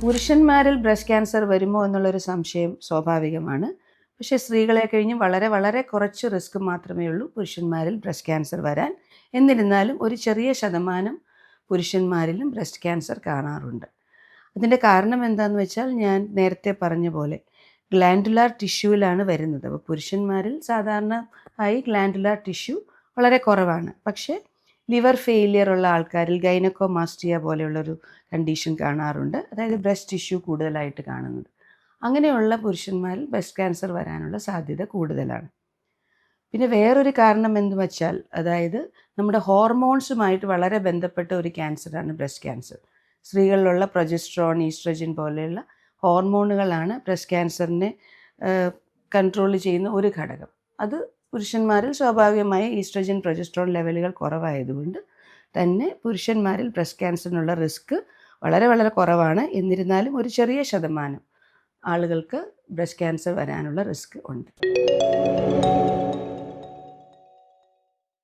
പുരുഷന്മാരിൽ breast cancer വരുമോ എന്നുള്ളൊരു സംശയം സ്വാഭാവികമാണ്. പക്ഷേ സ്ത്രീകളെ കഴിഞ്ഞ് വളരെ വളരെ കുറച്ച് റിസ്ക് മാത്രമേ ഉള്ളൂ പുരുഷന്മാരിൽ ബ്രസ്റ്റ് ക്യാൻസർ വരാൻ. എന്നിരുന്നാലും ഒരു ചെറിയ ശതമാനം പുരുഷന്മാരിലും ബ്രസ്റ്റ് ക്യാൻസർ കാണാറുണ്ട്. അതിൻ്റെ കാരണം എന്താണെന്ന് വെച്ചാൽ ഞാൻ നേരത്തെ പറഞ്ഞ പോലെ ഗ്ലാൻഡുലാർ ടിഷ്യൂവിലാണ് വരുന്നത്. അപ്പോൾ പുരുഷന്മാരിൽ സാധാരണ ഗ്ലാൻഡുലാർ ടിഷ്യൂ വളരെ കുറവാണ്. പക്ഷേ ലിവർ ഫെയിലിയർ ഉള്ള ആൾക്കാരിൽ ഗൈനക്കോമാസ്റ്റിയ പോലെയുള്ളൊരു കണ്ടീഷൻ കാണാറുണ്ട്. അതായത് ബ്രസ്റ്റ് ടിഷ്യൂ കൂടുതലായിട്ട് കാണുന്നത്. അങ്ങനെയുള്ള പുരുഷന്മാരിൽ ബ്രസ്റ്റ് ക്യാൻസർ വരാനുള്ള സാധ്യത കൂടുതലാണ്. പിന്നെ വേറൊരു കാരണം എന്ന് വെച്ചാൽ അതായത് നമ്മുടെ ഹോർമോൺസുമായിട്ട് വളരെ ബന്ധപ്പെട്ട ഒരു ക്യാൻസറാണ് ബ്രസ്റ്റ് ക്യാൻസർ. സ്ത്രീകളിലുള്ള പ്രൊജസ്ട്രോൺ, ഈസ്ട്രജൻ പോലെയുള്ള ഹോർമോണുകളാണ് ബ്രസ്റ്റ് ക്യാൻസറിനെ കൺട്രോൾ ചെയ്യുന്ന ഒരു ഘടകം. അത് പുരുഷന്മാരിൽ സ്വാഭാവികമായി ഈസ്ട്രജൻ, പ്രൊജസ്ട്രോൺ ലെവലുകൾ കുറവായതുകൊണ്ട് തന്നെ പുരുഷന്മാരിൽ ബ്രസ്റ്റ് ക്യാൻസറിനുള്ള റിസ്ക് വളരെ വളരെ കുറവാണ്. എന്നിരുന്നാലും ഒരു ചെറിയ ശതമാനം ആളുകൾക്ക് ബ്രസ്റ്റ് ക്യാൻസർ വരാനുള്ള റിസ്ക് ഉണ്ട്.